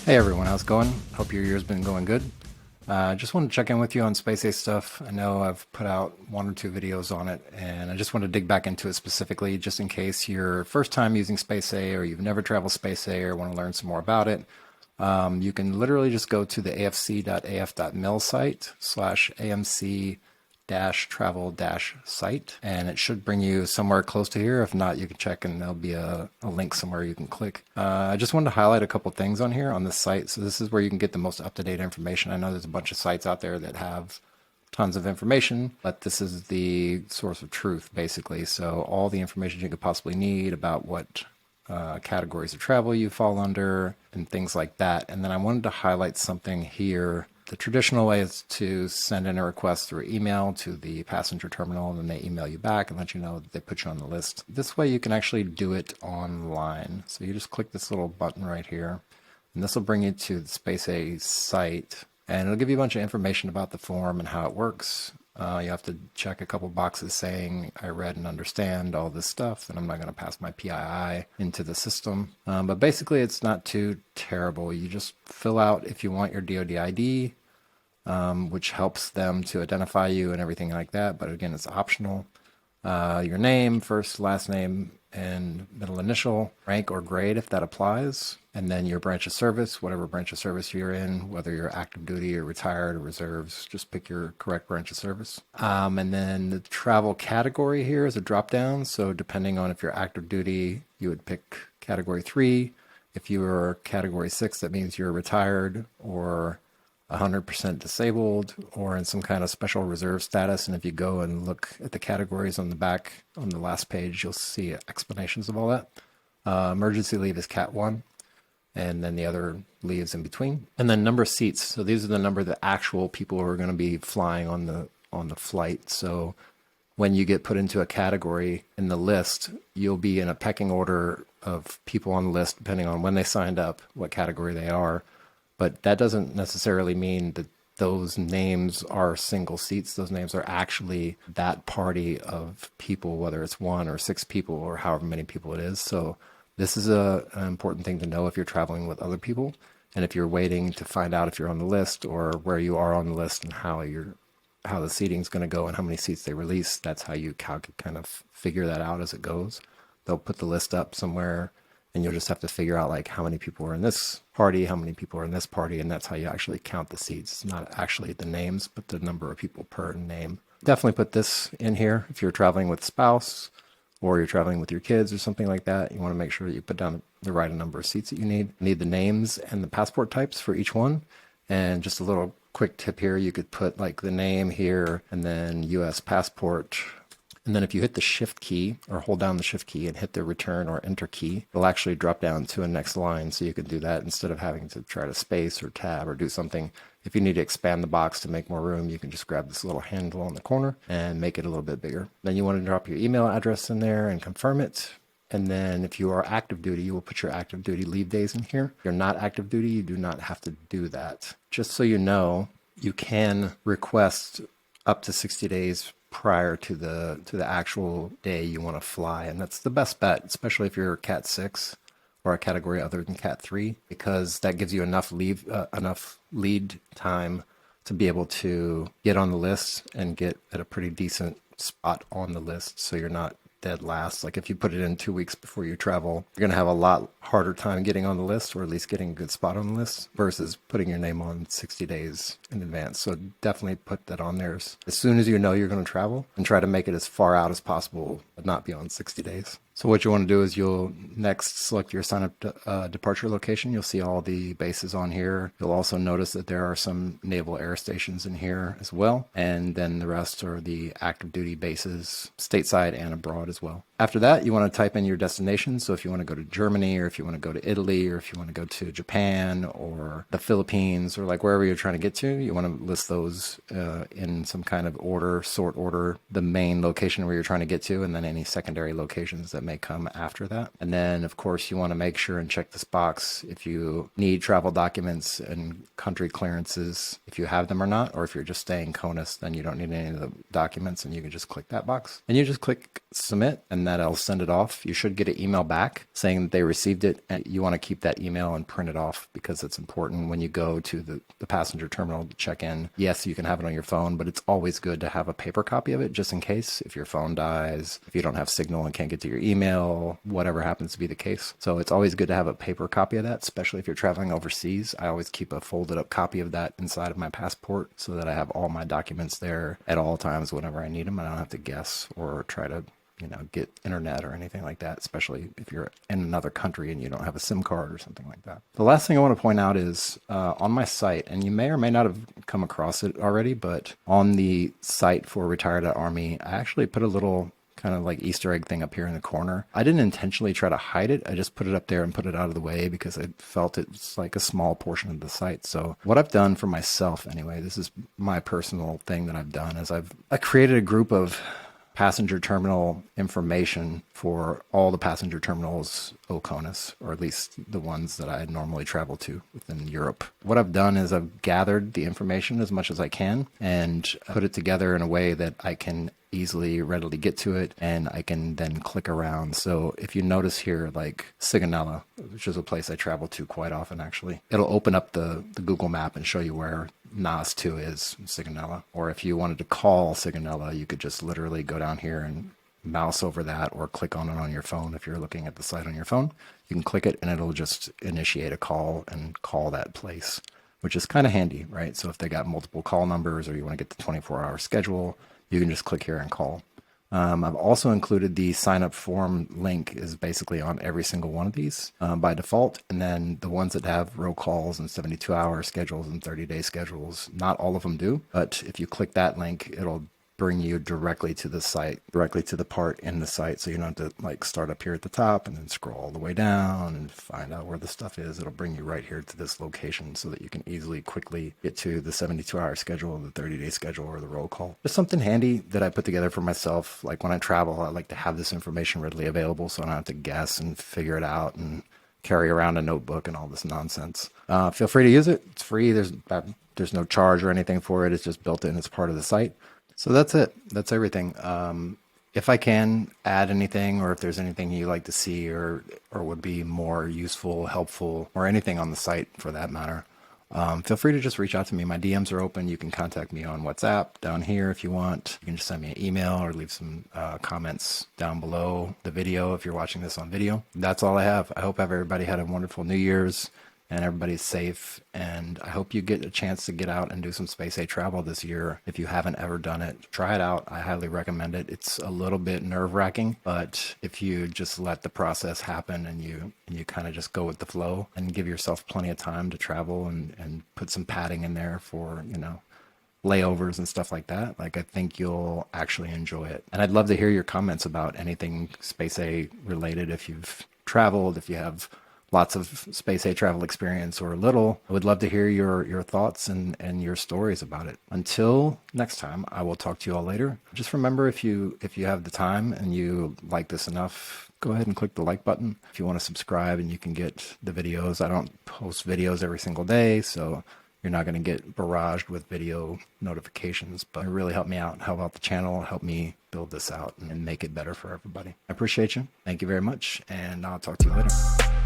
Hey everyone, how's it going? Hope your year's been going good. Just wanted to check in with you on Space-A stuff. I know I've put out one or two videos on it, and I just want to dig back into it specifically, just in case your first time using Space-A or you've never traveled Space-A or want to learn some more about it. You can literally just go to the afc.af.mil site /AMC travel site, and it should bring you somewhere close to here. If not, you can check and there'll be a link somewhere you can click. I just wanted to highlight a couple things on here on this site. So this is where you can get the most up-to-date information. I know there's a bunch of sites out there that have tons of information, but this is the source of truth basically. So all the information you could possibly need about what categories of travel you fall under and things like that. And then I wanted to highlight something here. The traditional way is to send in a request through email to the passenger terminal, and then they email you back and let you know that they put you on the list. This way you can actually do it online. So you just click this little button right here, and this will bring you to the Space-A site, and it'll give you a bunch of information about the form and how it works. You have to check a couple boxes saying I read and understand all this stuff, and I'm not going to pass my PII into the system. But basically, it's not too terrible. You just fill out if you want your DoD ID, which helps them to identify you and everything like that. But again, it's optional. Your name, first, last name, and middle initial, rank or grade if that applies, and then your branch of service, whatever branch of service you're in, whether you're active duty or retired or reserves, just pick your correct branch of service. And then the travel category here is a drop down. So depending on if you're active duty, you would pick category 3. If you are category 6, that means you're retired or 100% disabled or in some kind of special reserve status. And if you go and look at the categories on the back on the last page, you'll see explanations of all that. Emergency leave is Cat 1, and then the other leaves in between. And then number of seats. So these are the number of the actual people who are going to be flying on the flight. So when you get put into a category in the list, you'll be in a pecking order of people on the list depending on when they signed up, what category they are. But that doesn't necessarily mean that those names are single seats. Those names are actually that party of people, whether it's 1 or 6 people or however many people it is. So this is an important thing to know if you're traveling with other people, and if you're waiting to find out if you're on the list or where you are on the list and how the seating is going to go and how many seats they release. That's how you kind of figure that out as it goes. They'll put the list up somewhere, and you'll just have to figure out like how many people are in this party, how many people are in this party, and that's how you actually count the seats. It's not actually the names, but the number of people per name. Definitely put this in here if you're traveling with a spouse or you're traveling with your kids or something like that. You want to make sure that you put down the right number of seats that you need. You need the names and the passport types for each one. And just a little quick tip here, you could put like the name here and then US passport. And then if you hit the shift key or hold down the shift key and hit the return or enter key, it'll actually drop down to a next line. So you can do that instead of having to try to space or tab or do something. If you need to expand the box to make more room, you can just grab this little handle on the corner and make it a little bit bigger. Then you want to drop your email address in there and confirm it. And then if you are active duty, you will put your active duty leave days in here. If you're not active duty, you do not have to do that. Just so you know, you can request up to 60 days prior to the actual day you want to fly, and that's the best bet, especially if you're Cat 6 or a category other than Cat 3, because that gives you enough lead time to be able to get on the list and get at a pretty decent spot on the list, so you're not dead last. Like if you put it in 2 weeks before you travel, you're going to have a lot harder time getting on the list, or at least getting a good spot on the list, versus putting your name on 60 days in advance. So definitely put that on there as soon as you know you're going to travel, and try to make it as far out as possible, but not beyond 60 days. So what you want to do is you'll next select your sign up departure location. You'll see all the bases on here. You'll also notice that there are some naval air stations in here as well. And then the rest are the active duty bases stateside and abroad as well. After that, you want to type in your destination. So if you want to go to Germany, or if you want to go to Italy, or if you want to go to Japan or the Philippines, or like wherever you're trying to get to, you want to list those in some kind of order, sort order, the main location where you're trying to get to, and then any secondary locations that that may come after that. And then, of course, you want to make sure and check this box if you need travel documents and country clearances, if you have them or not, or if you're just staying CONUS, then you don't need any of the documents, and you can just click that box. And you just click submit, and that'll send it off. You should get an email back saying that they received it, and you want to keep that email and print it off because it's important when you go to the passenger terminal to check in. Yes, you can have it on your phone, but it's always good to have a paper copy of it just in case if your phone dies, if you don't have signal and can't get to your email, whatever happens to be the case. So it's always good to have a paper copy of that, especially if you're traveling overseas. I always keep a folded up copy of that inside of my passport so that I have all my documents there at all times whenever I need them. I don't have to guess or try to get internet or anything like that, especially if you're in another country and you don't have a SIM card or something like that. The last thing I want to point out is on my site, and you may or may not have come across it already, but on the site for Retired.Army, I actually put a little kind of like Easter egg thing up here in the corner. I didn't intentionally try to hide it. I just put it up there and put it out of the way because I felt it's like a small portion of the site. So what I've done for myself anyway, this is my personal thing that I've done, is I created a group of passenger terminal information for all the passenger terminals OCONUS, or at least the ones that I normally travel to within Europe. What I've done is I've gathered the information as much as I can and put it together in a way that I can easily, readily get to it, and I can then click around. So if you notice here, like Sigonella, which is a place I travel to quite often actually, it'll open up the Google map and show you where NAS 2 is, Sigonella. Or if you wanted to call Sigonella, you could just literally go down here and mouse over that, or click on it on your phone. If you're looking at the site on your phone, you can click it and it'll just initiate a call and call that place, which is kind of handy, right? So if they got multiple call numbers or you want to get the 24-hour schedule, you can just click here and call. I've also included the sign up form link is basically on every single one of these by default. And then the ones that have row calls and 72-hour schedules and 30-day schedules, not all of them do. But if you click that link, it'll bring you directly to the site, directly to the part in the site. So you don't have to like start up here at the top and then scroll all the way down and find out where the stuff is. It'll bring you right here to this location so that you can easily, quickly get to the 72-hour schedule, the 30-day schedule, or the roll call. Just something handy that I put together for myself. Like when I travel, I like to have this information readily available so I don't have to guess and figure it out and carry around a notebook and all this nonsense. Feel free to use it. It's free. There's no charge or anything for it. It's just built in as part of the site. So that's it. That's everything. If I can add anything, or if there's anything you like to see or would be more useful, helpful, or anything on the site for that matter, feel free to just reach out to me. My DMs are open. You can contact me on WhatsApp down here if you want. You can just send me an email or leave some comments down below the video if you're watching this on video. That's all I have. I hope everybody had a wonderful New Year's and everybody's safe. And I hope you get a chance to get out and do some Space-A travel this year. If you haven't ever done it, try it out. I highly recommend it. It's a little bit nerve-wracking, but if you just let the process happen and you kind of just go with the flow and give yourself plenty of time to travel and put some padding in there for, layovers and stuff like that, like I think you'll actually enjoy it. And I'd love to hear your comments about anything Space-A related. If you've traveled, if you have lots of Space-A travel experience or little, I would love to hear your thoughts and your stories about it. Until next time, I will talk to you all later. Just remember, if you have the time and you like this enough, go ahead and click the like button. If you want to subscribe and you can get the videos, I don't post videos every single day, so you're not going to get barraged with video notifications, but it really helped me out, help out the channel, help me build this out and make it better for everybody. I appreciate you. Thank you very much, and I'll talk to you later.